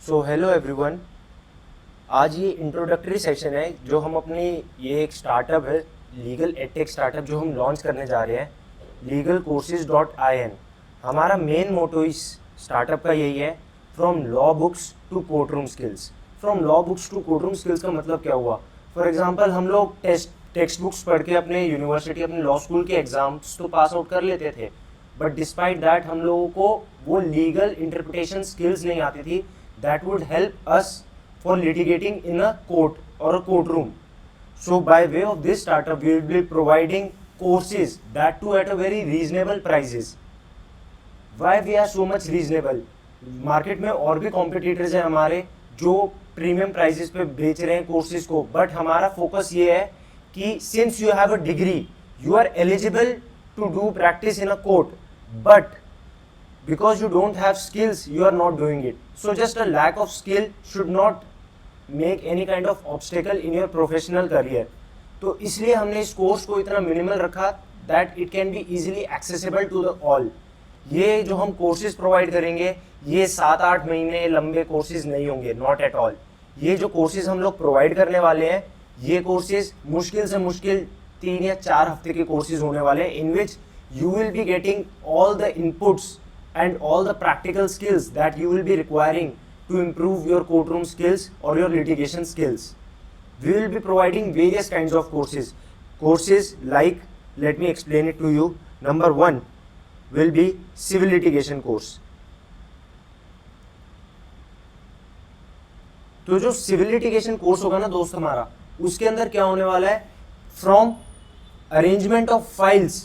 So hello everyone. आज ये introductory session है जो हम अपनी ये एक स्टार्टअप है, लीगल एडटेक स्टार्टअप जो हम लॉन्च करने जा रहे हैं, legalcourses.in। हमारा मेन मोटो इस स्टार्टअप का यही है, from law books to courtroom skills. From law books to courtroom skills का मतलब क्या हुआ? फॉर एग्जांपल हम लोग टेक्स्ट बुक्स पढ़ के अपने यूनिवर्सिटी, अपने लॉ स्कूल के एग्जाम्स तो पास आउट कर लेते थे, बट डिस्पाइट दैट हम लोगों को वो लीगल इंटरप्रिटेशन स्किल्स नहीं आती थी that would help us for litigating in a court or a courtroom. So by way of this startup, we will be providing courses, that too at a very reasonable prices. Why we are so much reasonable? Market में और भी competitors हैं हमारे जो premium prices पे बेच रहे हैं कोर्सेज को, बट हमारा फोकस ये है कि since you have a degree, you are eligible to do practice in a court, but because you don't have skills, you are not doing it. So just a lack of skill should not make any kind of obstacle in your professional career. तो इसलिए हमने इस course को इतना minimal रखा that it can be easily accessible to the all. ये जो हम कोर्सेज प्रोवाइड करेंगे ये 7-8 महीने लंबे कोर्सेज नहीं होंगे, नॉट एट ऑल। ये जो कोर्सेज हम लोग प्रोवाइड करने वाले हैं, ये कोर्सेज मुश्किल से मुश्किल 3 या 4 हफ्ते के कोर्सेज होने वाले हैं, in which you will be getting all the inputs and all the practical skills that you will be requiring to improve your courtroom skills or your litigation skills. We will be providing various kinds of courses. Courses like, let me explain it to you. Number 1 will be civil litigation course. तो जो civil litigation course होगा ना दोस्त हमारा, उसके अंदर क्या होने वाला है, from arrangement of files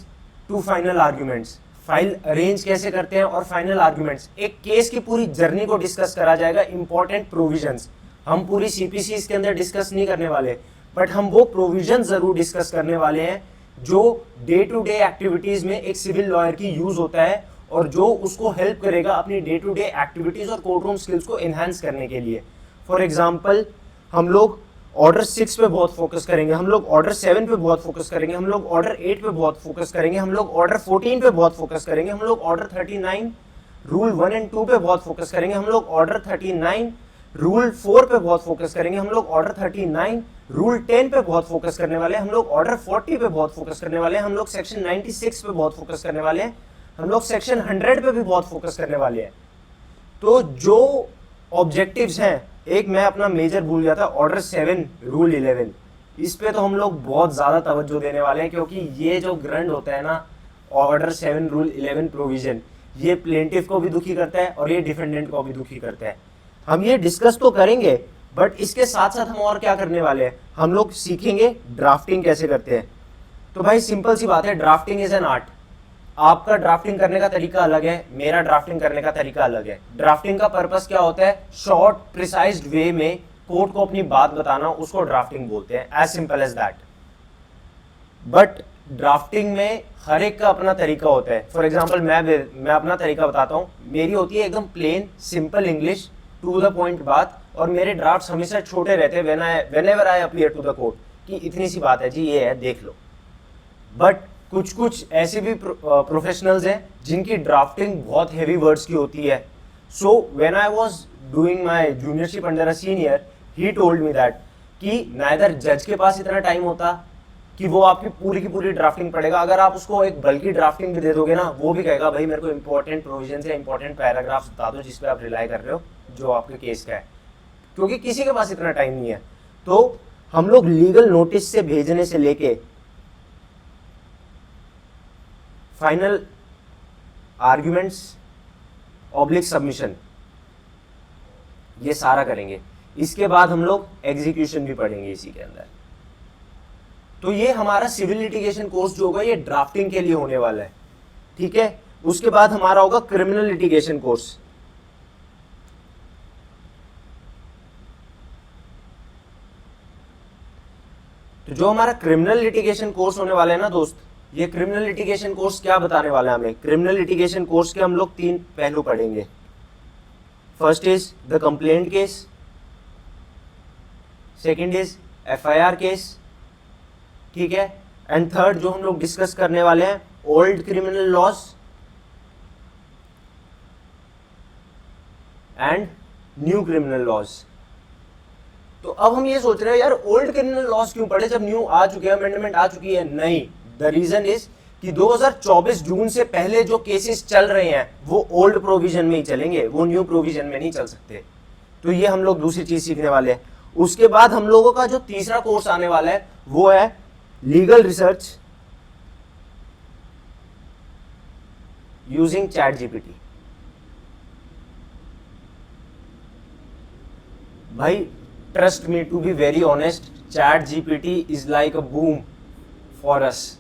to final arguments. File arrange कैसे करते हैं और फाइनल आर्ग्यूमेंट्स, एक केस की पूरी जर्नी को डिस्कस करा जाएगा। इंपॉर्टेंट प्रोविजंस हम पूरी सीपीसी इसके अंदर डिस्कस नहीं करने वाले, बट हम वो प्रोविजन जरूर डिस्कस करने वाले हैं जो डे टू डे एक्टिविटीज में एक सिविल लॉयर की यूज होता है और जो उसको हेल्प करेगा अपनी डे टू डे एक्टिविटीज और कोर्टरूम स्किल्स को एनहांस करने के लिए। फॉर एग्जाम्पल हम लोग ऑर्डर 6 पे बहुत फोकस करेंगे, हम लोग ऑर्डर 7 पे बहुत फोकस करेंगे, हम लोग ऑर्डर 8 पे बहुत फोकस करेंगे, हम लोग ऑर्डर 14 पे बहुत फोकस करेंगे, हम लोग ऑर्डर 39 रूल 1 एंड 2 पे बहुत फोकस करेंगे, हम लोग ऑर्डर 39 रूल 4 पे बहुत फोकस करेंगे, हम लोग ऑर्डर 39 रूल 10 पे बहुत फोकस करने वाले हैं, हम लोग ऑर्डर 40 पे बहुत फोकस करने वाले हैं, हम लोग सेक्शन 96 पे बहुत फोकस करने वाले हैं, हम लोग सेक्शन 100 पे भी बहुत फोकस करने वाले हैं। तो जो ऑब्जेक्टिव्स हैं, एक मैं अपना मेजर भूल गया था, ऑर्डर 7 रूल 11, इस पे तो हम लोग बहुत ज़्यादा तवज्जो देने वाले हैं, क्योंकि ये जो ग्रंड होता है ना, ऑर्डर 7 रूल 11 प्रोविजन, ये प्लेंटिफ को भी दुखी करता है और ये डिफेंडेंट को भी दुखी करता है। हम ये डिस्कस तो करेंगे, बट इसके साथ साथ हम और क्या करने वाले हैं, हम लोग सीखेंगे ड्राफ्टिंग कैसे करते हैं। तो भाई सिंपल सी बात है, ड्राफ्टिंग इज एन आर्ट। आपका ड्राफ्टिंग करने का तरीका अलग है, मेरा ड्राफ्टिंग करने का तरीका अलग है। ड्राफ्टिंग का पर्पस क्या होता है, शॉर्ट प्रिसाइज्ड वे में कोर्ट को अपनी बात बताना, उसको ड्राफ्टिंग बोलते हैं, as simple as that. But drafting में हर एक का अपना तरीका होता है। फॉर एग्जाम्पल मैं अपना तरीका बताता हूँ, मेरी होती है एकदम plain simple English, to the point बात, और मेरे ड्राफ्ट हमेशा छोटे रहते हैं whenever I appear to the court, कि इतनी सी बात है जी, ये है देख लो। बट कुछ ऐसे भी प्रोफेशनल्स हैं जिनकी ड्राफ्टिंग बहुत हेवी वर्ड्स की होती है। So when I was doing my juniorship under a senior, he told me that कि नाइदर जज के पास इतना टाइम होता कि वो आपकी पूरी की पूरी ड्राफ्टिंग पढ़ेगा, अगर आप उसको एक बल्कि ड्राफ्टिंग भी दे दोगे ना, वो भी कहेगा भाई मेरे को इंपॉर्टेंट प्रोविजन या इंपॉर्टेंट पैराग्राफ्स बता दो जिस पे आप रिलाई कर रहे हो, जो आपके केस का है, क्योंकि किसी के पास इतना टाइम नहीं है। तो हम लोग लीगल नोटिस से भेजने से लेके फाइनल आर्ग्यूमेंट्स ऑब्लिक सबमिशन, ये सारा करेंगे। इसके बाद हम लोग एग्जीक्यूशन भी पढ़ेंगे इसी के अंदर। तो ये हमारा सिविल लिटिगेशन कोर्स जो होगा ये ड्राफ्टिंग के लिए होने वाला है, ठीक है। उसके बाद हमारा होगा क्रिमिनल लिटिगेशन कोर्स। तो जो हमारा क्रिमिनल लिटिगेशन कोर्स होने वाला है ना दोस्त, ये क्रिमिनल लिटिगेशन कोर्स क्या बताने वाला है हमें, क्रिमिनल लिटिगेशन कोर्स के हम लोग 3 पहलू पढ़ेंगे। First is the complaint case, second is FIR case, ठीक है, एंड थर्ड जो हम लोग डिस्कस करने वाले हैं, old criminal laws and new criminal laws. तो अब हम ये सोच रहे हैं यार ओल्ड क्रिमिनल लॉज क्यों पढ़े जब न्यू आ चुके हैं, अमेंडमेंट आ चुकी है। नहीं, द रीजन इज कि 2024 जून से पहले जो केसेस चल रहे हैं वो ओल्ड प्रोविजन में ही चलेंगे, वो न्यू प्रोविजन में नहीं चल सकते। तो ये हम लोग दूसरी चीज सीखने वाले हैं। उसके बाद हम लोगों का जो तीसरा कोर्स आने वाला है वो है legal research using ChatGPT. भाई trust me, to be very honest, ChatGPT is like a boom for us.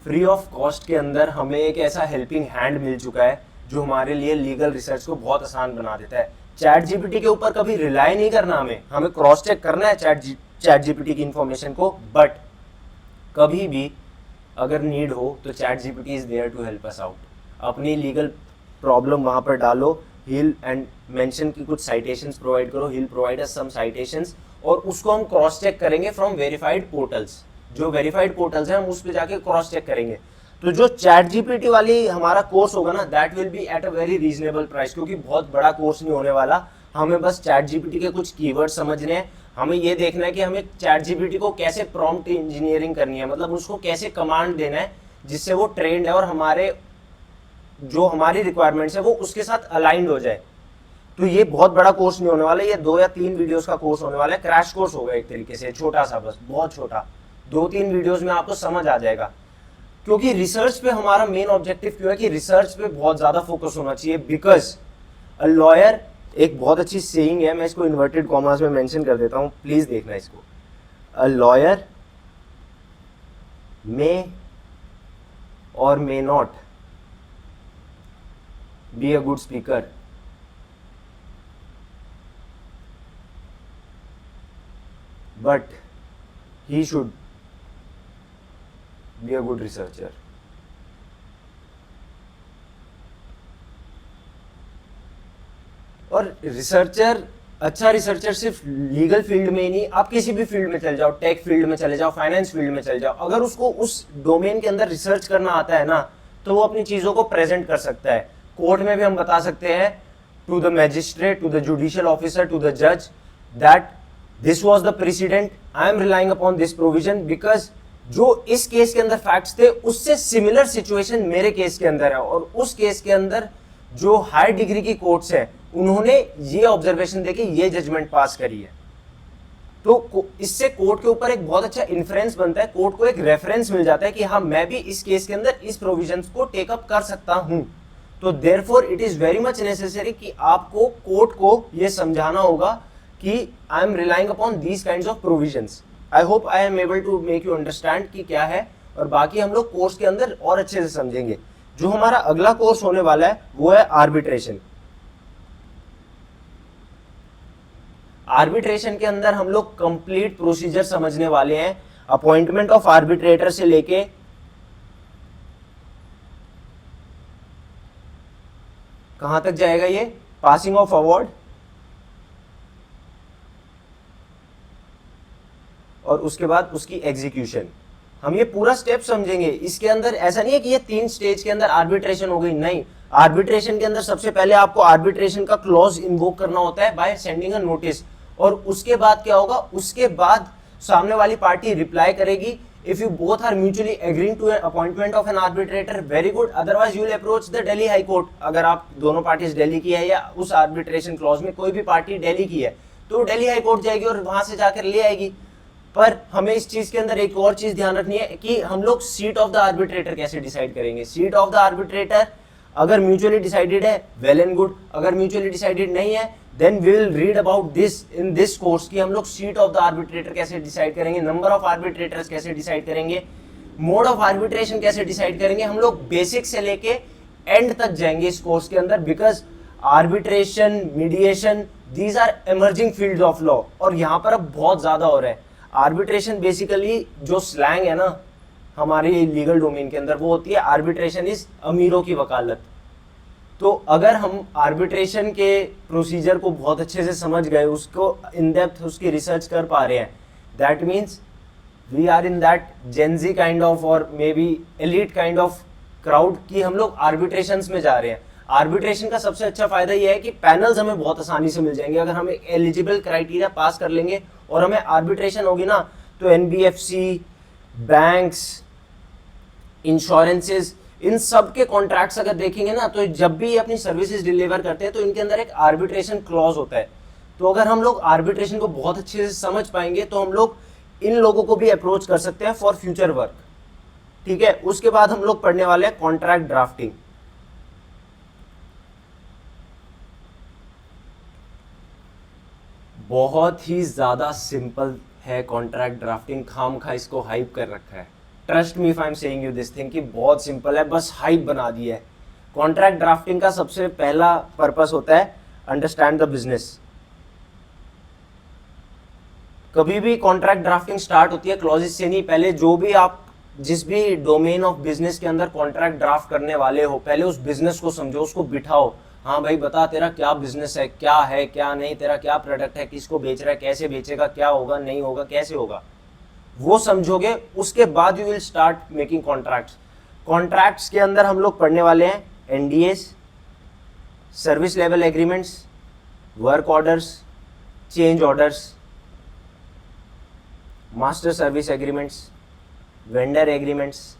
Free of cost के अंदर हमें एक ऐसा हेल्पिंग हैंड मिल चुका है जो हमारे लिए लीगल रिसर्च को बहुत आसान बना देता है। चैट जीपीटी के ऊपर कभी रिलाई नहीं करना, हमें क्रॉस चेक करना है चैट जीपीटी की इंफॉर्मेशन को, बट कभी भी अगर नीड हो तो ChatGPT is there to help us out. अपनी लीगल प्रॉब्लम वहां पर डालो, हिल एंड मेंशन की कुछ साइटेशंस प्रोवाइड करो, हिल प्रोवाइड अस सम साइटेशंस, और उसको हम क्रॉस चेक करेंगे फ्रॉम वेरीफाइड पोर्टल्स। जो वेरीफाइड पोर्टल्स हैं हम उस पर जाके क्रॉस चेक करेंगे। तो जो चैट जीपीटी वाली हमारा कोर्स होगा ना, that will be at a very reasonable price, क्योंकि बहुत बड़ा कोर्स नहीं होने वाला। हमें बस चैट जीपीटी के कुछ कीवर्ड समझने हैं, हमें ये देखना है कि हमें चैट जीपीटी को कैसे प्रॉम्प्ट इंजीनियरिंग करनी है, मतलब उसको कैसे कमांड देना है जिससे वो ट्रेंड है और हमारे जो हमारी रिक्वायरमेंट्स है वो उसके साथ अलाइंड हो जाए। तो ये बहुत बड़ा कोर्स नहीं होने वाला, ये 2 या 3 वीडियोस का कोर्स होने वाला है। क्रैश कोर्स होगा एक तरीके से, छोटा सा, बस बहुत छोटा, 2-3 वीडियोस में आपको समझ आ जाएगा। क्योंकि रिसर्च पे हमारा मेन ऑब्जेक्टिव क्यों है कि रिसर्च पे बहुत ज्यादा फोकस होना चाहिए। बिकॉज अ लॉयर, एक बहुत अच्छी सेइंग है, मैं इसको इन्वर्टेड कॉमास में मेंशन कर देता हूं, प्लीज देखना इसको। अ लॉयर मे और may not be a good speaker, but he should be a good researcher. और रिसर्चर, अच्छा रिसर्चर सिर्फ लीगल फील्ड में ही नहीं, आप किसी भी फील्ड में चले जाओ, टेक फील्ड में चले जाओ, फाइनेंस फील्ड में चले जाओ, अगर उसको उस डोमेन के अंदर रिसर्च करना आता है ना तो वो अपनी चीजों को प्रेजेंट कर सकता है। कोर्ट में भी हम बता सकते हैं to the magistrate, to the judicial officer, to the जज that this was the president, I am relying upon this provision, because जो इस केस के अंदर फैक्ट्स थे उससे सिमिलर सिचुएशन मेरे केस के अंदर है, और उस केस के अंदर जो हाई डिग्री की कोर्ट्स हैं उन्होंने ये ऑब्जर्वेशन देके ये जजमेंट पास करी है। तो इससे कोर्ट के ऊपर एक बहुत अच्छा इन्फ्रेंस बनता है, कोर्ट को एक रेफरेंस मिल जाता है कि हाँ मैं भी इस केस के अंदर इस प्रोविजंस को टेकअप कर सकता हूं। तो therefore it is very much necessary कि आपको कोर्ट को ये समझाना होगा कि I am relying upon these kinds of provisions. I hope I am able to make you understand कि क्या है, और बाकी हम लोग कोर्स के अंदर और अच्छे से समझेंगे। जो हमारा अगला कोर्स होने वाला है वो है आर्बिट्रेशन। आर्बिट्रेशन के अंदर हम लोग कंप्लीट प्रोसीजर समझने वाले हैं, अपॉइंटमेंट ऑफ आर्बिट्रेटर से लेके कहां तक जाएगा ये, पासिंग ऑफ अवार्ड, और उसके बाद उसकी एग्जीक्यूशन। हम ये पूरा स्टेप समझेंगे। इसके अंदर ऐसा नहीं है कि ये 3 स्टेज के अंदर आर्बिट्रेशन हो गई, नहीं। आर्बिट्रेशन के अंदर सबसे पहले आपको आर्बिट्रेशन का क्लॉज इन्वोक करना होता है बाय सेंडिंग अ नोटिस, और उसके बाद क्या होगा, उसके बाद सामने वाली पार्टी रिप्लाई करेगी। If you both are mutually agreeing to appointment of an arbitrator, very good, otherwise you will approach the Delhi high court. अगर आप दोनों पार्टीज दिल्ली की है या उस आर्बिट्रेशन क्लॉज में कोई भी पार्टी दिल्ली की है तो दिल्ली हाई कोर्ट जाएगी और वहां से जाकर ले आएगी। पर हमें इस चीज के अंदर एक और चीज ध्यान रखनी है कि हम लोग सीट ऑफ द आर्बिट्रेटर कैसे डिसाइड करेंगे। सीट ऑफ द आर्बिट्रेटर अगर म्यूचुअली डिसाइडेड है, वेल एंड गुड, अगर म्यूचुअली डिसाइडेड नहीं है then we will read about this in this course कि हम लोग सीट ऑफ द आर्बिट्रेटर कैसे डिसाइड करेंगे, नंबर ऑफ आर्बिट्रेटर्स कैसे डिसाइड करेंगे, मोड ऑफ आर्बिट्रेशन कैसे डिसाइड करेंगे। हम लोग बेसिक से लेके एंड तक जाएंगे इस कोर्स के अंदर, because arbitration, mediation, these are emerging fields of law, और यहाँ पर अब बहुत ज्यादा हो रहा है। आर्बिट्रेशन बेसिकली जो स्लैंग है ना हमारी लीगल डोमेन के अंदर, वो होती है आर्बिट्रेशन इज अमीरों की वकालत। तो अगर हम आर्बिट्रेशन के प्रोसीजर को बहुत अच्छे से समझ गए, उसको इन डेप्थ उसकी रिसर्च कर पा रहे हैं, that means we are in that Gen Z kind of और maybe elite kind of crowd कि हम लोग आर्बिट्रेशंस में जा रहे हैं। आर्बिट्रेशन का सबसे अच्छा फायदा यह है कि पैनल्स हमें बहुत आसानी से मिल जाएंगे। अगर हम एलिजिबल क्राइटेरिया पास कर लेंगे और हमें आर्बिट्रेशन होगी ना, तो एनबीएफसी, बैंक्स, इंश्योरेंसेस, इन सब के कॉन्ट्रैक्ट्स अगर देखेंगे ना, तो जब भी ये अपनी सर्विसेज डिलीवर करते हैं तो इनके अंदर एक आर्बिट्रेशन क्लॉज होता है। तो अगर हम लोग आर्बिट्रेशन को बहुत अच्छे से समझ पाएंगे तो हम लोग इन लोगों को भी अप्रोच कर सकते हैं फॉर फ्यूचर वर्क। ठीक है, उसके बाद हम लोग पढ़ने वाले हैं कॉन्ट्रैक्ट ड्राफ्टिंग। बहुत ही ज्यादा सिंपल है कॉन्ट्रैक्ट ड्राफ्टिंग, खामखा इसको हाइप कर रखा है। Trust me if I am saying you this thing कि बहुत सिंपल है, बस हाइप बना दिया है। कॉन्ट्रैक्ट ड्राफ्टिंग का सबसे पहला पर्पस होता है अंडरस्टैंड द बिजनेस। कभी भी कॉन्ट्रैक्ट ड्राफ्टिंग स्टार्ट होती है क्लॉजेस से नहीं, पहले जो भी आप जिस भी डोमेन ऑफ बिजनेस के अंदर कॉन्ट्रैक्ट ड्राफ्ट करने वाले हो, पहले उस बिजनेस को समझो, उसको बिठाओ। हाँ भाई बता तेरा क्या बिजनेस है क्या नहीं, तेरा क्या प्रोडक्ट है, किसको बेच रहा है, कैसे बेचेगा, क्या होगा नहीं होगा, कैसे होगा, वो समझोगे। उसके बाद you will start making contracts. Contracts के अंदर हम लोग पढ़ने वाले हैं NDS, service level agreements, work orders, change orders, master service agreements, vendor agreements.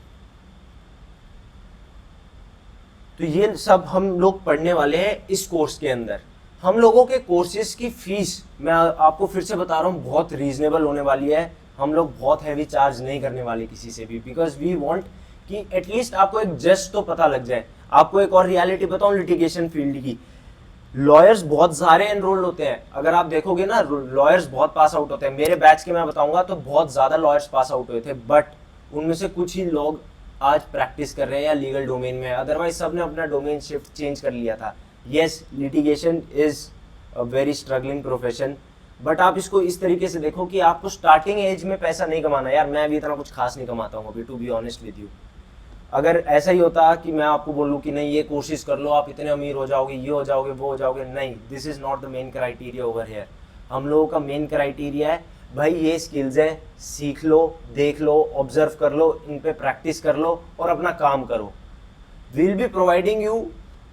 तो ये सब हम लोग पढ़ने वाले हैं इस कोर्स के अंदर। हम लोगों के कोर्सेज की फीस मैं आपको फिर से बता रहा हूँ बहुत रीजनेबल होने वाली है। हम लोग बहुत हैवी चार्ज नहीं करने वाले किसी से भी, बिकॉज वी वांट कि एटलीस्ट आपको एक जस्ट तो पता लग जाए। आपको एक और रियलिटी बताऊं लिटिगेशन फील्ड की, लॉयर्स बहुत सारे एनरोल्ड होते हैं। अगर आप देखोगे ना, लॉयर्स बहुत पास आउट होते हैं। मेरे बैच के मैं बताऊंगा तो बहुत ज्यादा लॉयर्स पास आउट हुए थे, बट उनमें से कुछ ही लोग आज प्रैक्टिस कर रहे हैं या लीगल डोमेन में, अदरवाइज सब ने अपना डोमेन शिफ्ट चेंज कर लिया था। Yes, litigation is a very struggling profession, but आप इसको इस तरीके से देखो कि आपको स्टार्टिंग एज में पैसा नहीं कमाना। यार मैं भी इतना कुछ खास नहीं कमाता हूँ अभी, to be honest with you. अगर ऐसा ही होता कि मैं आपको बोलूँ कि नहीं ये कोशिश कर लो, आप इतने अमीर हो जाओगे, ये हो जाओगे, वो हो जाओगे, नहीं, this is not the main criteria over here. हम लोगों का मेन क्राइटेरिया है भाई ये स्किल्स है, सीख लो, देख लो, ऑब्जर्व कर लो, इन पे प्रैक्टिस कर लो और अपना काम करो। विल बी प्रोवाइडिंग यू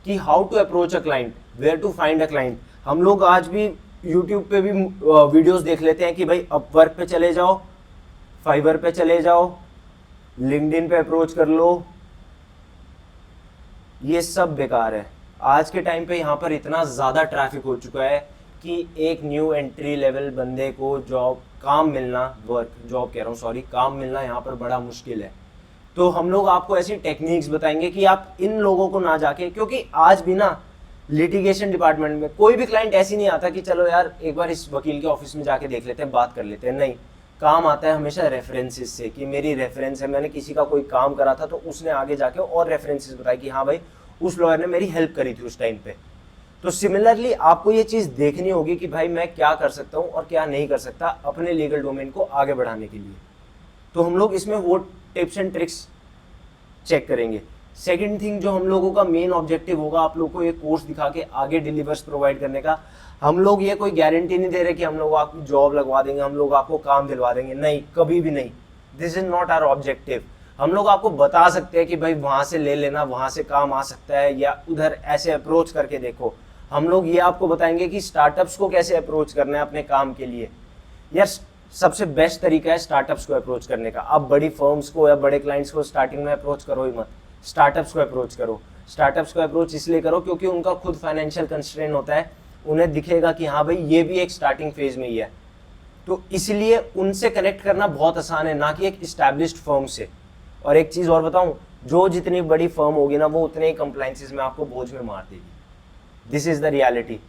कि how to approach a client, where to find a client. हम लोग आज भी यूट्यूब पे भी वीडियोस देख लेते हैं कि भाई अपवर्क पे चले जाओ, फाइवर पे चले जाओ, लिंक्डइन पे अप्रोच कर लो। ये सब बेकार है। आज के टाइम पे यहाँ पर इतना ज़्यादा ट्रैफिक हो चुका है कि एक न्यू एंट्री लेवल बंदे को काम मिलना, जॉब कह रहा हूँ सॉरी, काम मिलना यहाँ पर बड़ा मुश्किल है। तो हम लोग आपको ऐसी टेक्निक्स बताएंगे कि आप इन लोगों को ना जाके, क्योंकि आज भी ना लिटिगेशन डिपार्टमेंट में कोई भी क्लाइंट ऐसी नहीं आता कि चलो यार एक बार इस वकील के ऑफिस में जाके देख लेते हैं, बात कर लेते हैं। नहीं, काम आता है हमेशा रेफरेंसेस से कि मेरी रेफरेंस है, मैंने किसी का कोई काम करा था तो उसने आगे जाके और रेफरेंसेस बताया कि हाँ भाई उस लॉयर ने मेरी हेल्प करी थी उस टाइम पे। तो सिमिलरली आपको ये चीज़ देखनी होगी कि भाई मैं क्या कर सकता हूँ और क्या नहीं कर सकता अपने लीगल डोमेन को आगे बढ़ाने के लिए। तो हम लोग इसमें वो टिप्स एंड ट्रिक्स चेक करेंगे। सेकंड थिंग जो हम लोगों का मेन ऑब्जेक्टिव होगा, आप लोग को ये कोर्स दिखा के आगे डिलीवर्स प्रोवाइड करने का। हम लोग ये कोई गारंटी नहीं दे रहे कि हम लोग आपकी जॉब लगवा देंगे, हम लोग आपको काम दिलवा देंगे, नहीं, कभी भी नहीं। This is not our objective. हम लोग आपको बता सकते हैं कि भाई वहां से ले लेना, वहां से काम आ सकता है, या उधर ऐसे अप्रोच करके देखो। हम लोग ये आपको बताएंगे कि स्टार्टअप्स को कैसे अप्रोच करना है अपने काम के लिए। यार सबसे बेस्ट तरीका है स्टार्टअप्स को अप्रोच करने का। आप बड़ी फर्म्स को या बड़े क्लाइंट्स को स्टार्टिंग में अप्रोच करो ही मत, स्टार्टअप्स को अप्रोच करो। स्टार्टअप्स को अप्रोच इसलिए करो क्योंकि उनका खुद फाइनेंशियल कंस्ट्रेन होता है, उन्हें दिखेगा कि हाँ भाई ये भी एक स्टार्टिंग फेज में ही है, तो इसलिए उनसे कनेक्ट करना बहुत आसान है, ना कि एक इस्टेब्लिश्ड फर्म से। और एक चीज़ और बताऊं, जो जितनी बड़ी फर्म होगी ना वो उतने ही कंप्लाइंसेस में आपको बोझ में मार देगी। This is the reality.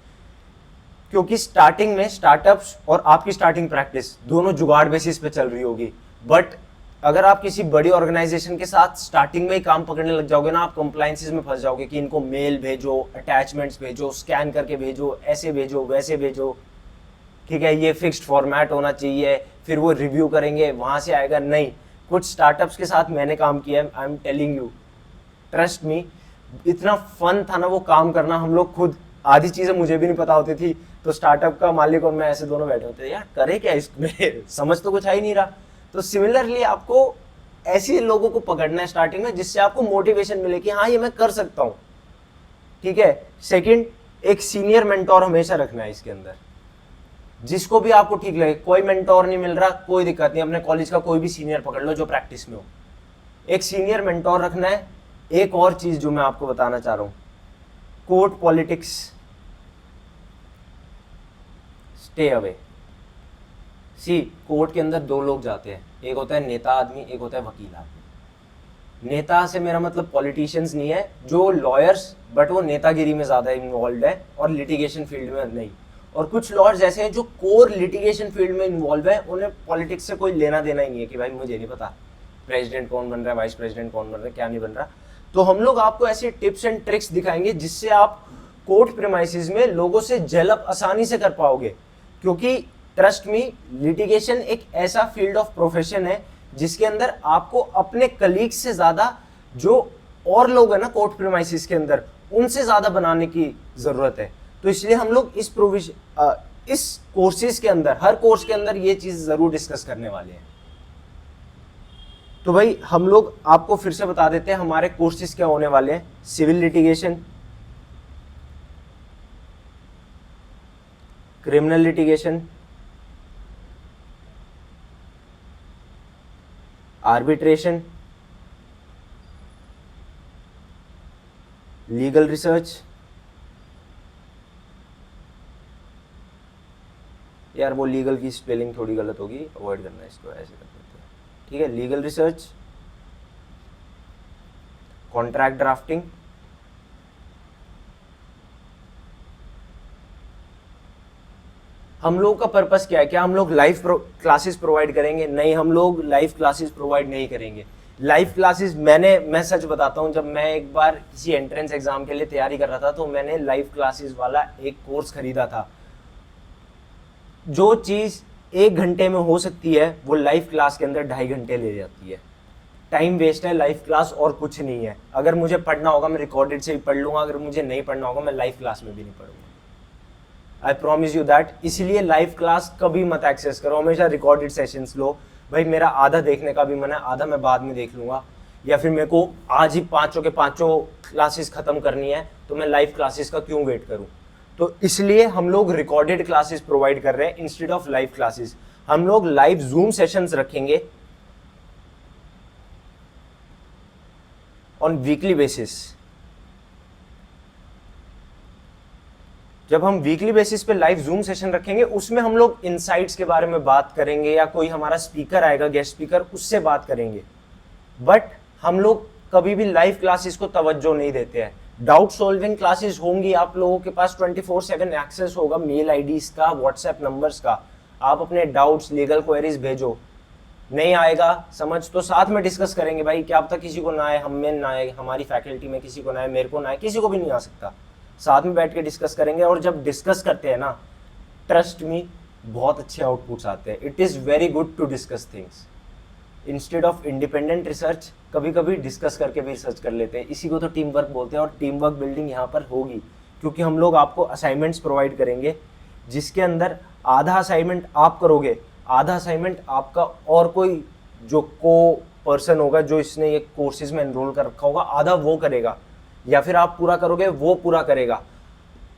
क्योंकि स्टार्टिंग में स्टार्टअप्स और आपकी स्टार्टिंग प्रैक्टिस दोनों जुगाड़ बेसिस पे चल रही होगी, बट अगर आप किसी बड़ी ऑर्गेनाइजेशन के साथ स्टार्टिंग में ही काम पकड़ने लग जाओगे ना, आप कंप्लाइंसेस में फंस जाओगे कि इनको मेल भेजो, अटैचमेंट्स भेजो, स्कैन करके भेजो, ऐसे भेजो, वैसे भेजो, ठीक है, ये फिक्स्ड फॉर्मेट होना चाहिए, फिर वो रिव्यू करेंगे, वहां से आएगा। नहीं, कुछ स्टार्टअप्स के साथ मैंने काम किया है, आई am telling you, trust me, इतना फन था ना वो काम करना। हम लोग खुद आधी चीजें मुझे भी नहीं पता होती थी, तो स्टार्टअप का मालिक और मैं ऐसे दोनों बैठे होते थे, यार करे क्या इसमें समझ तो कुछ आ ही नहीं रहा। तो सिमिलरली आपको ऐसे लोगों को पकड़ना है स्टार्टिंग में, जिससे आपको मोटिवेशन मिले कि हाँ ये मैं कर सकता हूँ। ठीक है। सेकंड, एक सीनियर मेंटोर हमेशा रखना है इसके अंदर, जिसको भी आपको ठीक लगे। कोई मेंटोर नहीं मिल रहा, कोई दिक्कत नहीं, अपने कॉलेज का कोई भी सीनियर पकड़ लो जो प्रैक्टिस में हो, एक सीनियर मेंटोर रखना है। एक और चीज जो मैं आपको बताना चाह रहा हूं, कोर्ट पॉलिटिक्स, स्टे अवे। सी, कोर्ट के अंदर दो लोग जाते हैं, एक होता है नेता आदमी, एक होता है वकील आदमी। नेता से मेरा मतलब पॉलिटिशियंस नहीं है, जो लॉयर्स बट वो नेतागिरी में ज्यादा इन्वॉल्व है और लिटिगेशन फील्ड में नहीं। और कुछ लॉयर्स ऐसे हैं जो कोर लिटिगेशन फील्ड में इन्वॉल्व है, उन्हें पॉलिटिक्स से कोई लेना देना ही नहीं है कि भाई मुझे नहीं पता प्रेसिडेंट कौन बन रहा है, वाइस प्रेसिडेंट कौन बन रहा है, क्या नहीं बन रहा। तो हम लोग आपको ऐसे टिप्स एंड ट्रिक्स दिखाएंगे जिससे आप कोर्ट प्रेमाइसिस में लोगों से जेलअप आसानी से कर पाओगे। क्योंकि ट्रस्ट मी, लिटिगेशन एक ऐसा फील्ड ऑफ प्रोफेशन है जिसके अंदर आपको अपने कलीग से ज्यादा जो और लोग हैं ना कोर्ट प्रेमाइसिस के अंदर, उनसे ज्यादा बनाने की जरूरत है। तो इसलिए हम लोग इस कोर्सेज के अंदर, हर कोर्स के अंदर ये चीज जरूर डिस्कस करने वाले हैं। तो भाई हम लोग आपको फिर से बता देते हैं हमारे कोर्सेज क्या होने वाले हैं। Civil litigation, criminal litigation, arbitration, legal research. यार वो लीगल की स्पेलिंग थोड़ी गलत होगी, अवॉइड करना, इसको ऐसे कर देते हैं, ठीक है। लीगल रिसर्च, कॉन्ट्रैक्ट ड्राफ्टिंग, हम लोग का पर्पस क्या है? क्या हम लोग लाइव क्लासेस प्रोवाइड करेंगे? नहीं, हम लोग लाइव क्लासेस प्रोवाइड नहीं करेंगे। लाइव क्लासेस मैं सच बताता हूँ, जब मैं एक बार किसी एंट्रेंस एग्जाम के लिए तैयारी कर रहा था तो मैंने लाइव क्लासेस वाला एक कोर्स खरीदा था। जो चीज 1 घंटे में हो सकती है वो लाइव क्लास के अंदर 2.5 घंटे ले जाती है। टाइम वेस्ट है लाइव क्लास, और कुछ नहीं है। अगर मुझे पढ़ना होगा मैं रिकॉर्डेड से भी पढ़ लूंगा, अगर मुझे नहीं पढ़ना होगा मैं लाइव क्लास में भी नहीं पढ़ूंगा। आई प्रॉमिस यू दैट। इसलिए लाइव क्लास कभी मत एक्सेस करो, हमेशा रिकॉर्डेड सेशंस लो। भाई मेरा आधा देखने का भी मन है, आधा मैं बाद में देख लूंगा, या फिर मेरे को आज ही 5 के 5 क्लासेस खत्म करनी है तो मैं लाइव क्लासेस का क्यों वेट करूं। तो इसलिए हम लोग रिकॉर्डेड क्लासेस प्रोवाइड कर रहे हैं इंस्टेड ऑफ लाइव क्लासेस। हम लोग लाइव जूम सेशंस रखेंगे ऑन वीकली बेसिस। जब हम वीकली बेसिस पे लाइव जूम सेशन रखेंगे उसमें हम लोग इनसाइट्स के बारे में बात करेंगे, या कोई हमारा स्पीकर आएगा गेस्ट स्पीकर, उससे बात करेंगे। बट हम लोग कभी भी लाइव क्लासेस को तवज्जो नहीं देते हैं। डाउट सॉल्विंग क्लासेस होंगी, आप लोगों के पास 24/7 एक्सेस होगा मेल आईडीज का, व्हाट्सएप नंबर्स का। आप अपने डाउट्स, लीगल क्वेरीज भेजो। नहीं आएगा समझ तो साथ में डिस्कस करेंगे। भाई क्या पता किसी को ना आए, हम में ना आए, हमारी फैकल्टी में किसी को ना आए, मेरे को ना आए, किसी को भी नहीं आ सकता। साथ में बैठ के डिस्कस करेंगे, और जब डिस्कस करते हैं ना, ट्रस्ट मी, बहुत अच्छे आउटपुट्स आते हैं। It is very good to discuss things instead of independent research. कभी कभी डिस्कस करके भी रिसर्च कर लेते हैं, इसी को तो टीम वर्क बोलते हैं। और टीम वर्क बिल्डिंग यहाँ पर होगी क्योंकि हम लोग आपको असाइनमेंट्स प्रोवाइड करेंगे, जिसके अंदर आधा असाइनमेंट आप करोगे, आधा असाइनमेंट आपका और कोई जो को पर्सन होगा जो इसने ये कोर्सेज में एनरोल कर रखा होगा, आधा वो करेगा, या फिर आप पूरा करोगे वो पूरा करेगा।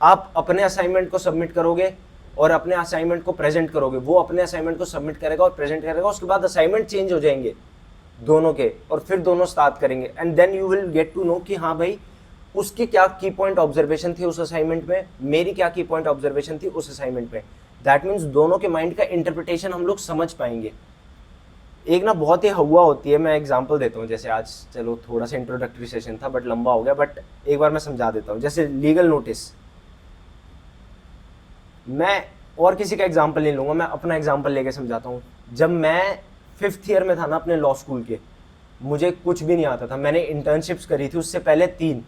आप अपने असाइनमेंट को सबमिट करोगे और अपने असाइनमेंट को प्रेजेंट करोगे, वो अपने असाइनमेंट को सबमिट करेगा और प्रेजेंट करेगा। उसके बाद असाइनमेंट चेंज हो जाएंगे दोनों के, और फिर दोनों स्टार्ट करेंगे। And then you will get to know कि हाँ भाई उसकी क्या की पॉइंट ऑब्जर्वेशन थी उस असाइनमेंट में, मेरी क्या की पॉइंट ऑब्जर्वेशन थी उस असाइनमेंट में। दैट मीन्स दोनों के माइंड का इंटरप्रिटेशन हम लोग समझ पाएंगे। एक ना बहुत ही हवा होती है, मैं एग्जांपल देता हूँ। जैसे आज चलो थोड़ा सा इंट्रोडक्टरी सेशन था बट लंबा हो गया, बट एक बार मैं समझा देता हूँ। जैसे लीगल नोटिस, मैं और किसी का एग्जांपल नहीं लूंगा, मैं अपना एग्जांपल लेके समझाता हूँ। जब मैं 5th ईयर में था ना अपने लॉ स्कूल के, मुझे कुछ भी नहीं आता था। मैंने इंटर्नशिप्स करी थी उससे पहले 3,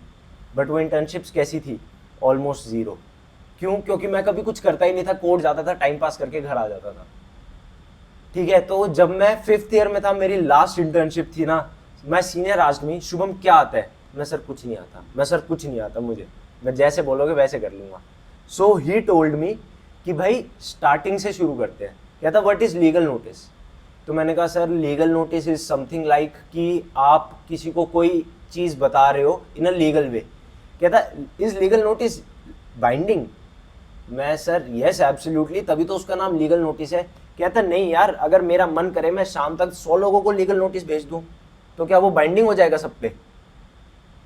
बट वो इंटर्नशिप्स कैसी थी? ऑलमोस्ट 0। क्यों? क्योंकि मैं कभी कुछ करता ही नहीं था, कोर्ट जाता था, टाइम पास करके घर आ जाता था। ठीक है, तो जब मैं 5th ईयर में था, मेरी लास्ट इंटर्नशिप थी ना, मैं सीनियर आस्क्ड मी, शुभम क्या आता है? मैं सर कुछ नहीं आता, मैं सर कुछ नहीं आता मुझे, मैं जैसे बोलोगे वैसे कर लूंगा। सो ही टोल्ड मी कि भाई स्टार्टिंग से शुरू करते हैं। कहता व्हाट इज लीगल नोटिस? तो मैंने कहा sir legal notice is something like कि आप किसी को कोई चीज़ बता रहे हो इन अ लीगल वे। कहता इज लीगल नोटिस बाइंडिंग? मैं सर यस एब्सोल्युटली, तभी तो उसका नाम लीगल नोटिस है। कहता नहीं यार, अगर मेरा मन करे मैं शाम तक 100 लोगों को लीगल नोटिस भेज दूं तो क्या वो बाइंडिंग हो जाएगा सब पे?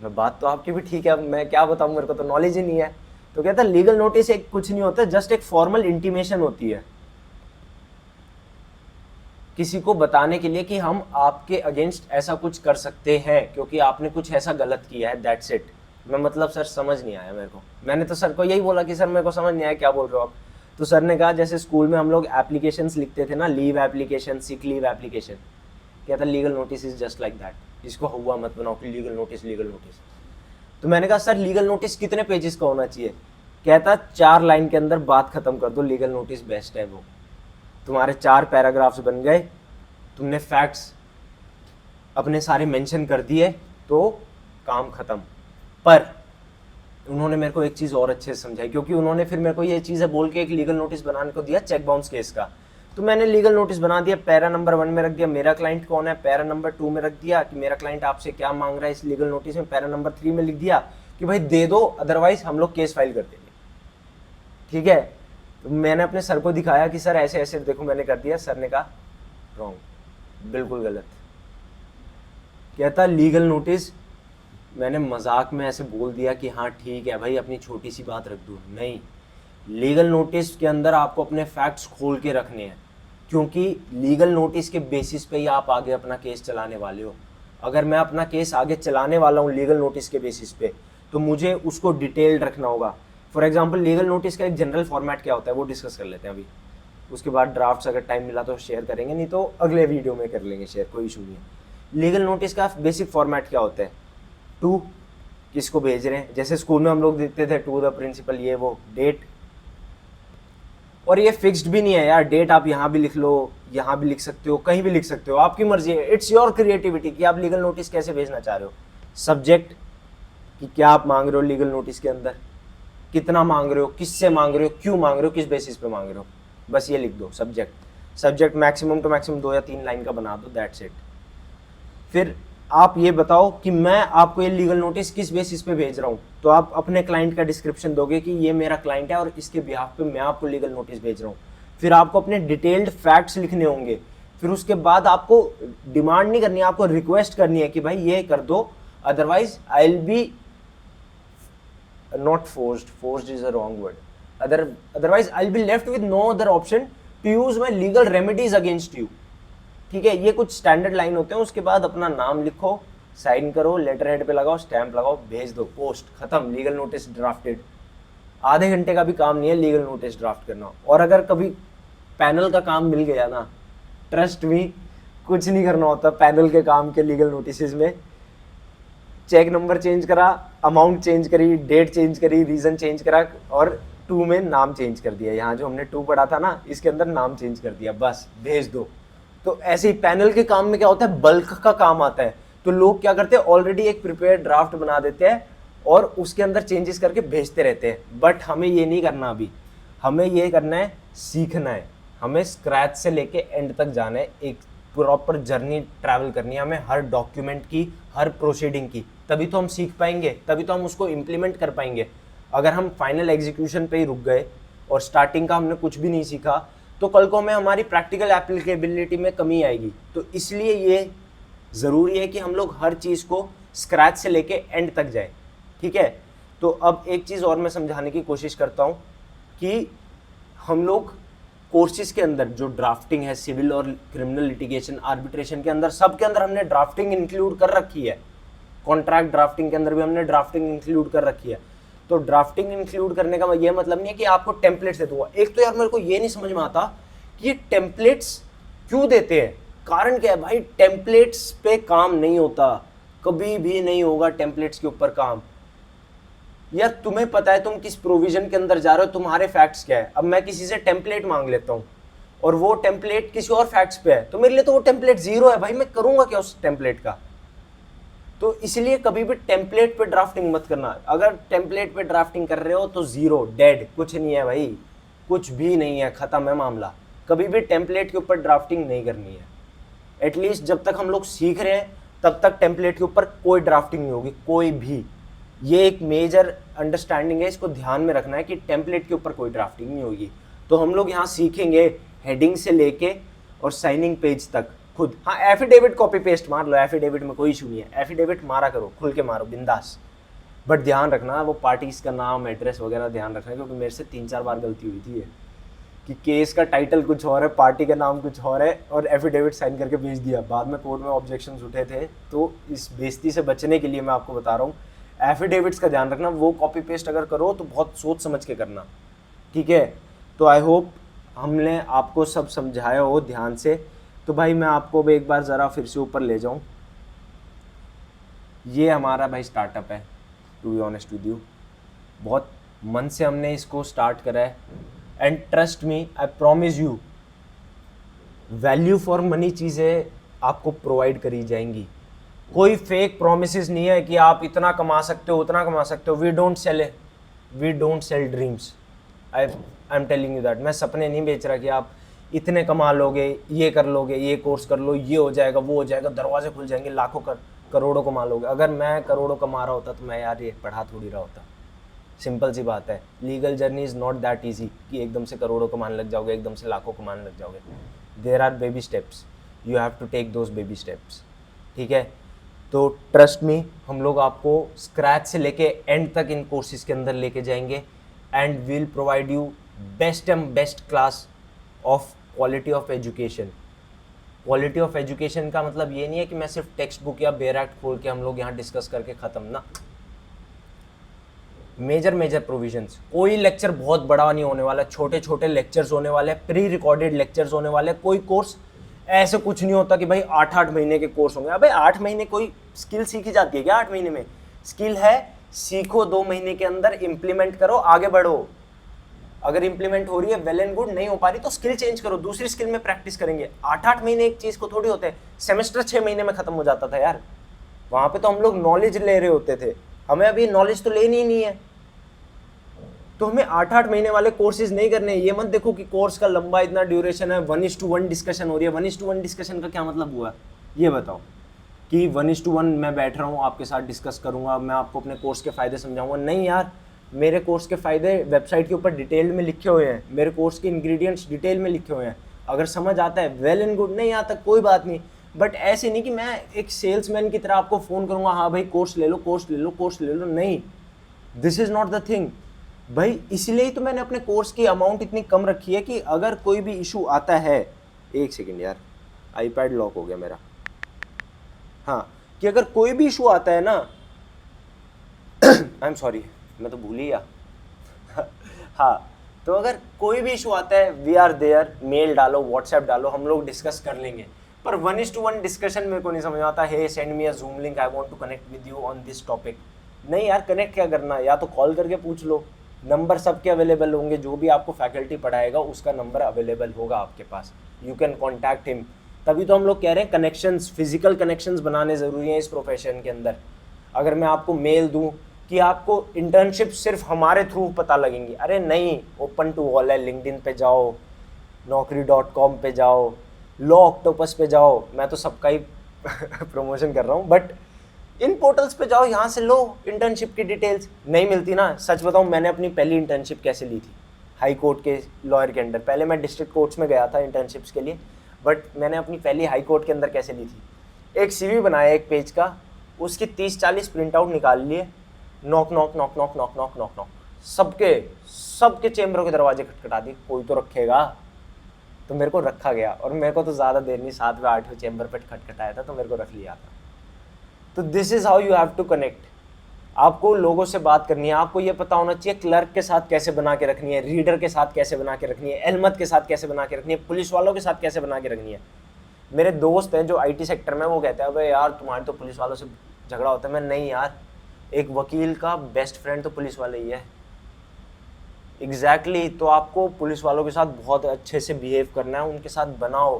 मैं बात तो आपकी भी ठीक है, अब मैं क्या बताऊं, मेरे को तो नॉलेज ही नहीं है। तो कहता लीगल नोटिस एक कुछ नहीं होता, जस्ट एक फॉर्मल इंटीमेशन होती है किसी को बताने के लिए कि हम आपके अगेंस्ट ऐसा कुछ कर सकते हैं क्योंकि आपने कुछ ऐसा गलत किया है, दैट्स इट। मैं मतलब सर समझ नहीं आया मेरे को। मैंने तो सर को यही बोला कि सर मेरे को समझ नहीं आया क्या बोल रहे हो आप। तो सर ने कहा जैसे स्कूल में हम लोग एप्लीकेशंस लिखते थे ना, leave application, sick leave application, कहता legal notice is just like that. इसको हुआ मत बनाओ कि लीगल नोटिस लीगल नोटिस। तो मैंने कहा सर लीगल नोटिस कितने पेजेस का होना चाहिए? कहता 4 लाइन के अंदर बात खत्म कर दो, लीगल नोटिस बेस्ट है वो। तुम्हारे 4 पैराग्राफ्स बन गए, तुमने फैक्ट्स अपने सारे मेंशन कर दिए, तो काम खत्म। पर उन्होंने मेरे को एक चीज़ और अच्छे से समझाई, क्योंकि उन्होंने फिर मेरे को ये चीज़ें बोल के एक लीगल नोटिस बनाने को दिया चेक बाउंस केस का। तो मैंने लीगल नोटिस बना दिया, पैरा नंबर 1 में रख दिया मेरा क्लाइंट कौन है, पैरा नंबर 2 में रख दिया कि मेरा क्लाइंट आपसे क्या मांग रहा है इस लीगल नोटिस में, पैरा नंबर 3 में लिख दिया कि भाई दे दो अदरवाइज हम लोग केस फाइल कर देंगे। ठीक है, तो मैंने अपने सर को दिखाया कि सर ऐसे ऐसे देखो मैंने कर दिया। सर ने कहा रॉन्ग, बिल्कुल गलत। कहता लीगल नोटिस, मैंने मजाक में ऐसे बोल दिया कि हाँ ठीक है भाई अपनी छोटी सी बात रख दूँ, नहीं, लीगल नोटिस के अंदर आपको अपने फैक्ट्स खोल के रखने हैं, क्योंकि लीगल नोटिस के बेसिस पे ही आप आगे अपना केस चलाने वाले हो। अगर मैं अपना केस आगे चलाने वाला हूँ लीगल नोटिस के बेसिस पे, तो मुझे उसको डिटेल्ड रखना होगा। फॉर एग्जांपल लीगल नोटिस का एक जनरल फॉर्मेट क्या होता है वो डिस्कस कर लेते हैं अभी, उसके बाद ड्राफ्ट्स अगर टाइम मिला तो शेयर करेंगे, नहीं तो अगले वीडियो में कर लेंगे शेयर, कोई इशू नहीं है। लीगल नोटिस का बेसिक फॉर्मेट क्या होता है? टू किसको भेज रहे हैं, जैसे स्कूल में हम लोग देखते थे टू द प्रिंसिपल, ये वो डेट, और ये फिक्स्ड भी नहीं है यार, डेट आप यहाँ भी लिख लो, यहाँ भी लिख सकते हो, कहीं भी लिख सकते हो, आपकी मर्जी है, इट्स योर क्रिएटिविटी कि आप लीगल नोटिस कैसे भेजना चाह रहे हो। सब्जेक्ट कि क्या आप मांग रहे हो लीगल नोटिस के अंदर, कितना मांग रहे हो, किससे मांग रहे हो, क्यों मांग रहे हो, किस बेसिस पे मांग रहे हो, बस ये लिख दो subject. Subject maximum to maximum 2 या 3 लाइन का बना दो, दैट्स इट। फिर आप ये बताओ कि मैं आपको ये लीगल नोटिस किस बेसिस पे भेज रहा हूँ, तो आप अपने क्लाइंट का डिस्क्रिप्शन दोगे कि ये मेरा क्लाइंट है और इसके बिहाफ पे मैं आपको लीगल नोटिस भेज रहा हूँ। फिर आपको अपने डिटेल्ड फैक्ट्स लिखने होंगे। फिर उसके बाद आपको डिमांड नहीं करनी है, आपको रिक्वेस्ट करनी है कि भाई ये कर दो, otherwise I will be not forced is a wrong word, otherwise I'll be left with no other option to use my legal remedies against you। ठीक है, ये कुछ स्टैंडर्ड लाइन होते हैं। उसके बाद अपना नाम लिखो, साइन करो, लेटर हेड पे लगाओ, स्टैंप लगाओ, भेज दो, पोस्ट, खत्म, लीगल नोटिस ड्राफ्टेड। आधे घंटे का भी काम नहीं है लीगल नोटिस ड्राफ्ट करना। और अगर कभी पैनल का काम मिल गया ना, ट्रस्ट मी, कुछ नहीं करना होता पैनल के काम के लीगल नोटिस में। चेक नंबर चेंज करा, अमाउंट चेंज करी, डेट चेंज करी, रीजन चेंज करा, और 2 में नाम चेंज कर दिया, यहाँ जो हमने 2 पढ़ा था ना इसके अंदर नाम चेंज कर दिया, बस भेज दो। तो ऐसे ही पैनल के काम में क्या होता है, बल्क का काम आता है, तो लोग क्या करते हैं ऑलरेडी एक प्रिपेयर ड्राफ्ट बना देते हैं और उसके अंदर चेंजेस करके भेजते रहते हैं। बट हमें ये नहीं करना, अभी हमें ये करना है, सीखना है, हमें स्क्रैच से लेके एंड तक जाना है, एक प्रॉपर जर्नी ट्रैवल करनी है हमें हर डॉक्यूमेंट की, हर प्रोसीडिंग की, तभी तो हम सीख पाएंगे, तभी तो हम उसको इम्प्लीमेंट कर पाएंगे। अगर हम फाइनल एग्जीक्यूशन पे ही रुक गए और स्टार्टिंग का हमने कुछ भी नहीं सीखा, तो कल को हमें हमारी प्रैक्टिकल एप्लीकेबिलिटी में कमी आएगी। तो इसलिए ये ज़रूरी है कि हम लोग हर चीज़ को स्क्रैच से लेके एंड तक जाए। ठीक है, तो अब एक चीज़ और मैं समझाने की कोशिश करता हूँ कि हम लोग कोर्सेज के अंदर जो ड्राफ्टिंग है, सिविल और क्रिमिनल लिटिगेशन, आर्बिट्रेशन के अंदर, सब के अंदर हमने ड्राफ्टिंग इंक्लूड कर रखी है। कॉन्ट्रैक्ट ड्राफ्टिंग के अंदर भी हमने ड्राफ्टिंग इंक्लूड कर रखी है। तो ड्राफ्टिंग इंक्लूड करने का ये मतलब नहीं है कि आपको टेम्पलेट्स दे दूंगा। एक तो यार मेरे को ये नहीं समझ में आता कि ये टेम्पलेट्स क्यों देते हैं, कारण क्या है भाई? टेम्पलेट्स पे काम नहीं होता, कभी भी नहीं होगा टेम्पलेट्स के ऊपर काम। यार तुम्हें पता है तुम किस प्रोविजन के अंदर जा रहे हो, तुम्हारे फैक्ट्स क्या है। अब मैं किसी से टेम्पलेट मांग लेता हूँ और वो टेम्पलेट किसी और फैक्ट्स पे है, तो मेरे लिए तो वो टेम्पलेट जीरो है भाई, मैं करूंगा क्या उस टेम्पलेट का? तो इसलिए कभी भी टेम्पलेट पे ड्राफ्टिंग मत करना। अगर टेम्पलेट पे ड्राफ्टिंग कर रहे हो तो जीरो, डेड, कुछ नहीं है भाई, कुछ भी नहीं है, खत्म है मामला। कभी भी टेम्पलेट के ऊपर ड्राफ्टिंग नहीं करनी है। एटलीस्ट जब तक हम लोग सीख रहे हैं तब तक टेम्पलेट के ऊपर कोई ड्राफ्टिंग नहीं होगी, कोई भी। ये एक मेजर अंडरस्टैंडिंग है, इसको ध्यान में रखना है कि टेम्पलेट के ऊपर कोई ड्राफ्टिंग नहीं होगी। तो हम लोग यहाँ सीखेंगे हेडिंग से लेके और साइनिंग पेज तक खुद। हाँ, एफिडेविट कॉपी पेस्ट मार लो, एफिडेविट में कोई इशू नहीं है, एफिडेविट मारा करो, खुल के मारो बिंदास। बट ध्यान रखना वो पार्टीज का नाम, एड्रेस वगैरह ध्यान रखना, क्योंकि मेरे से 3-4 बार गलती हुई थी ये, कि केस का टाइटल कुछ और है, पार्टी का नाम कुछ और है, और एफिडेविट साइन करके भेज दिया। बाद में कोर्ट में ऑब्जेक्शंस उठे थे। तो इस बेइज्जती से बचने के लिए मैं आपको बता रहा हूँ, एफिडेविट्स का ध्यान रखना, वो कॉपी पेस्ट अगर करो तो बहुत सोच समझ के करना, ठीक है। तो आई होप हमने आपको सब समझाया हो ध्यान से। तो भाई मैं आपको भी एक बार ज़रा फिर से ऊपर ले जाऊँ। ये हमारा भाई स्टार्टअप है, to be honest with you, बहुत मन से हमने इसको स्टार्ट करा है। And trust me, I promise you, value for money चीज़ें आपको प्रोवाइड करी जाएंगी। कोई फेक प्रोमिसेस नहीं है कि आप इतना कमा सकते हो, उतना कमा सकते हो। We don't sell dreams. I am telling you that. मैं सपने नहीं बेच रहा कि आप इतने कमा लोगे, ये कर लोगे, ये कोर्स कर लो, ये हो जाएगा, वो हो जाएगा, दरवाजे खुल जाएंगे, लाखों करोड़ों कमा लोगे। अगर मैं करोड़ों कमा रहा होता तो मैं यार ये पढ़ा थोड़ी रहा होता। सिंपल सी बात है, legal journey is not that easy कि एकदम से करोड़ों कमाने लग जाओगे, एकदम से लाखों कमाने लग जाओगे। There are baby steps, you have to take those baby steps, ठीक है। तो ट्रस्ट मी, हम लोग आपको स्क्रैच से लेके एंड तक इन कोर्सेज के अंदर लेके जाएंगे, and will provide you best class of quality of education. Quality of education का मतलब ये नहीं है कि मैं सिर्फ टेक्स्ट बुक या बेयर एक्ट खोल के हम लोग यहाँ डिस्कस करके ख़त्म ना। मेजर प्रोविजंस, कोई लेक्चर बहुत बड़ा नहीं होने वाला, छोटे छोटे लेक्चर्स होने वाले, प्री रिकॉर्डेड लेक्चर्स होने वाले। कोई कोर्स ऐसे कुछ नहीं होता कि भाई 8-8 महीने के कोर्स होंगे। अबे 8 महीने कोई स्किल सीखी जाती है क्या 8 महीने में? स्किल है, सीखो 2 महीने के अंदर, इम्प्लीमेंट करो, आगे बढ़ो। अगर इम्प्लीमेंट हो रही है वेल एंड गुड, नहीं हो पा रही तो स्किल चेंज करो, दूसरी स्किल में प्रैक्टिस करेंगे। 8-8 महीने एक चीज़ को थोड़ी होते हैं। सेमेस्टर 6 महीने में खत्म हो जाता था यार, वहाँ पे तो हम लोग नॉलेज ले रहे होते थे। हमें अभी नॉलेज तो लेनी ही नहीं है, तो हमें 8-8 महीने वाले कोर्सेज नहीं करने। ये मत देखो कि कोर्स का लंबा इतना ड्यूरेशन है, 1:1 डिस्कशन हो रही है। 1:1 डिस्कशन का क्या मतलब हुआ, ये बताओ? कि 1:1 मैं बैठ रहा हूँ आपके साथ डिस्कस करूँगा, मैं आपको अपने कोर्स के फ़ायदे समझाऊंगा? नहीं यार, मेरे कोर्स के फ़ायदे वेबसाइट के ऊपर डिटेल में लिखे हुए हैं, मेरे कोर्स के इंग्रेडिएंट्स डिटेल में लिखे हुए हैं। अगर समझ आता है वेल एंड गुड, नहीं आता कोई बात नहीं। बट ऐसे नहीं कि मैं एक सेल्समैन की तरह आपको फ़ोन करूँगा, हाँ भाई कोर्स ले लो, कोर्स ले लो, कोर्स ले लो। नहीं, this is not the thing भाई। इसलिए ही तो मैंने अपने कोर्स की अमाउंट इतनी कम रखी है कि अगर कोई भी इशू आता है, एक सेकेंड यार, आईपैड लॉक हो गया मेरा। हाँ, कि अगर कोई भी इशू आता है ना, आई एम सॉरी, मैं तो भूल ही गया। हाँ, तो अगर कोई भी इशू आता है, वी आर देयर, मेल डालो, व्हाट्सएप डालो, हम लोग डिस्कस कर लेंगे। पर 1:1 डिस्कशन मेरे को नहीं समझ आता, hey send me a Zoom link, I want to connect with you on this topic. नहीं यार, कनेक्ट क्या करना, या तो कॉल करके पूछ लो, नंबर सबके अवेलेबल होंगे, जो भी आपको फैकल्टी पढ़ाएगा उसका नंबर अवेलेबल होगा आपके पास, यू कैन कॉन्टैक्ट हिम। तभी तो हम लोग कह रहे हैं कनेक्शंस, फिजिकल कनेक्शंस बनाने ज़रूरी हैं इस प्रोफेशन के अंदर। अगर मैं आपको मेल दूं कि आपको इंटर्नशिप सिर्फ हमारे थ्रू पता लगेंगी, अरे नहीं, ओपन टू ऑल है। लिंक्डइन पे जाओ, naukri.com पे जाओ, लॉ ऑक्टोपस पे जाओ, मैं तो सबका ही प्रमोशन कर रहा हूँ, बट इन पोर्टल्स पे जाओ, यहाँ से लो इंटर्नशिप की डिटेल्स। नहीं मिलती ना, सच बताऊँ, मैंने अपनी पहली इंटर्नशिप कैसे ली थी? हाई कोर्ट के लॉयर के अंडर। पहले मैं डिस्ट्रिक्ट कोर्ट्स में गया था इंटर्नशिप्स के लिए, बट मैंने अपनी पहली हाई कोर्ट के अंदर कैसे ली थी? एक CV बनाया 1 पेज का, उसकी 30-40 प्रिंट आउट निकाल लिए, knock knock knock knock knock knock knock knock, सबके चेम्बरों के दरवाजे खटखटा दिए, कोई तो रखेगा। तो मेरे को रखा गया, और मेरे को तो ज़्यादा देर नहीं, 7वें 8वें चेम्बर पर खटखटाया था, तो मेरे को रख लिया था। तो this is how you have to connect. आपको लोगों से बात करनी है, आपको ये पता होना चाहिए क्लर्क के साथ कैसे बना के रखनी है, रीडर के साथ कैसे बना के रखनी है, एलमत के साथ कैसे बना के रखनी है, पुलिस वालों के साथ कैसे बना के रखनी है। मेरे दोस्त हैं जो IT सेक्टर में, वो कहते हैं अबे यार तुम्हारे तो पुलिस वालों से झगड़ा होता है। मैं नहीं यार, एक वकील का बेस्ट फ्रेंड तो पुलिस वाले ही है। एग्जैक्टली तो आपको पुलिस वालों के साथ बहुत अच्छे से बिहेव करना है, उनके साथ बनाओ।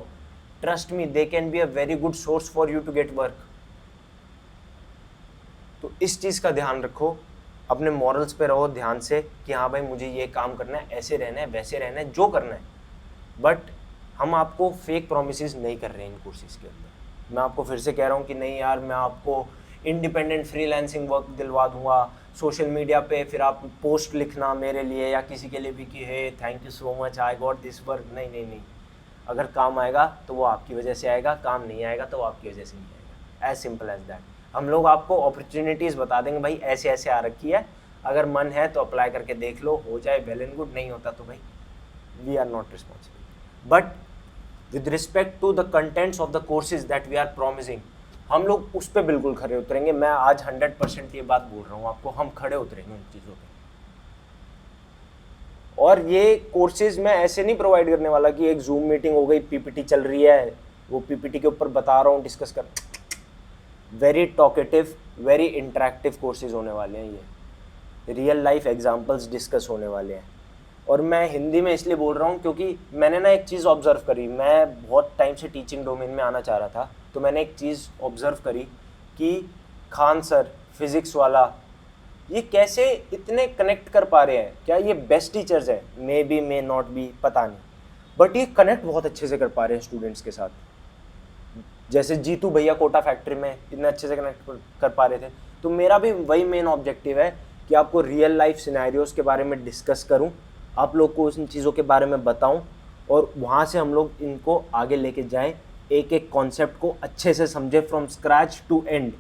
Trust me, they can be a very good source for you to get work. तो इस चीज़ का ध्यान रखो, अपने मॉरल्स पे रहो ध्यान से कि हाँ भाई मुझे ये काम करना है, ऐसे रहना है, वैसे रहना है, जो करना है। बट हम आपको फेक प्रोमिसेस नहीं कर रहे हैं इन कोर्सेज के अंदर। मैं आपको फिर से कह रहा हूँ कि नहीं यार, मैं आपको इंडिपेंडेंट फ्रीलांसिंग वर्क दिलवा दूंगा, सोशल मीडिया पे फिर आप पोस्ट लिखना मेरे लिए या किसी के लिए भी कि hey thank you so much I got this work, नहीं नहीं नहीं, अगर काम आएगा तो वो आपकी वजह से आएगा, काम नहीं आएगा तो वो आपकी वजह से नहीं आएगा, एज सिंपल एज दैट। हम लोग आपको अपॉर्चुनिटीज़ बता देंगे भाई ऐसे ऐसे आ रखी है, अगर मन है तो अप्लाई करके देख लो, हो जाए वेल एंड गुड, नहीं होता तो भाई we are not responsible. But with respect to the contents of the courses that we are promising, हम लोग उस पर बिल्कुल खड़े उतरेंगे। मैं आज 100% ये बात बोल रहा हूँ आपको, हम खड़े उतरेंगे उन चीज़ों पे। और ये कोर्सेज मैं ऐसे नहीं प्रोवाइड करने वाला कि एक जूम मीटिंग हो गई, पीपीटी चल रही है, वो पीपीटी के ऊपर बता रहा हूँ, डिस्कस कर। Very talkative, very interactive courses होने वाले हैं ये, रियल लाइफ एग्जांपल्स डिस्कस होने वाले हैं। और मैं हिंदी में इसलिए बोल रहा हूँ क्योंकि मैंने ना एक चीज़ ऑब्जर्व करी, मैं बहुत टाइम से टीचिंग डोमेन में आना चाह रहा था, तो मैंने एक चीज़ ऑब्जर्व करी कि खान सर फिज़िक्स वाला ये कैसे इतने कनेक्ट कर पा रहे हैं। क्या ये बेस्ट टीचर्स हैं? May be may not be, पता नहीं, बट ये कनेक्ट बहुत अच्छे से कर पा रहे हैं स्टूडेंट्स के साथ। जैसे जीतू भैया कोटा फैक्ट्री में इतने अच्छे से कनेक्ट कर पा रहे थे, तो मेरा भी वही मेन ऑब्जेक्टिव है कि आपको रियल लाइफ सिनेरियोज़ के बारे में डिस्कस करूं, आप लोग को उन चीज़ों के बारे में बताऊं, और वहाँ से हम लोग इनको आगे लेके जाएं, एक एक कॉन्सेप्ट को अच्छे से समझे फ्रॉम स्क्रैच टू एंड।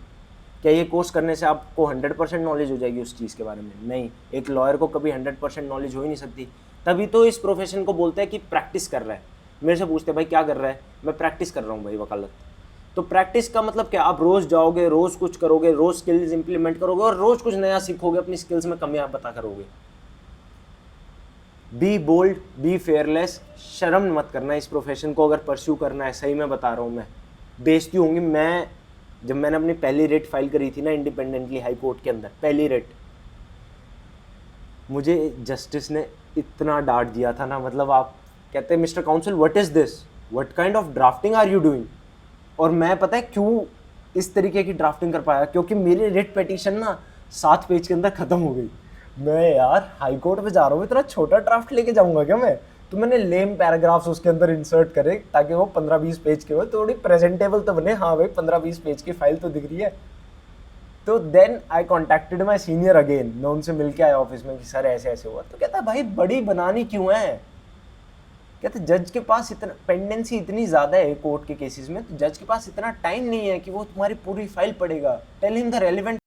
क्या ये कोर्स करने से आपको 100% नॉलेज हो जाएगी उस चीज़ के बारे में? नहीं, एक लॉयर को कभी 100% नॉलेज हो ही नहीं सकती। तभी तो इस प्रोफेशन को बोलते हैं कि प्रैक्टिस कर रहा है। मेरे से पूछते हैं भाई क्या कर रहा है, मैं प्रैक्टिस कर रहा हूँ भाई वकालत। तो प्रैक्टिस का मतलब क्या? आप रोज़ जाओगे, रोज़ कुछ करोगे, रोज़ स्किल्स इंप्लीमेंट करोगे और रोज़ कुछ नया सीखोगे, अपनी स्किल्स में कमियां पता करोगे। बी बोल्ड, बी फेयरलेस, शर्म मत करना इस प्रोफेशन को अगर परस्यू करना है। सही में बता रहा हूँ, मैं बेइज्जती होंगी। मैं जब मैंने अपनी पहली रेट फाइल करी थी ना इंडिपेंडेंटली हाई कोर्ट के अंदर, पहली रेट, मुझे जस्टिस ने इतना डांट दिया था ना, मतलब आप कहते हैं mister counsel what is this, what kind of drafting are you doing. और मैं पता है क्यों इस तरीके की ड्राफ्टिंग कर पाया, क्योंकि मेरी रिट पिटीशन ना 7 पेज के अंदर ख़त्म हो गई। मैं यार हाई कोर्ट में जा रहा हूँ, इतना छोटा ड्राफ्ट लेके जाऊँगा क्या मैं? तो मैंने लेम पैराग्राफ्स उसके अंदर इंसर्ट करे ताकि वो 15-20 पेज के हो, थोड़ी प्रेजेंटेबल तो बने। हाँ भाई 15-20 पेज की फाइल तो दिख रही है। तो then I contacted my senior again, मैं उनसे मिल के आया ऑफिस में कि सर ऐसे ऐसे हुआ। तो कहता भाई बड़ी बनानी क्यों है? कहते जज के पास इतना पेंडेंसी इतनी ज़्यादा है कोर्ट के केसेस में, तो जज के पास इतना टाइम नहीं है कि वो तुम्हारी पूरी फाइल पढ़ेगा। Tell him the relevant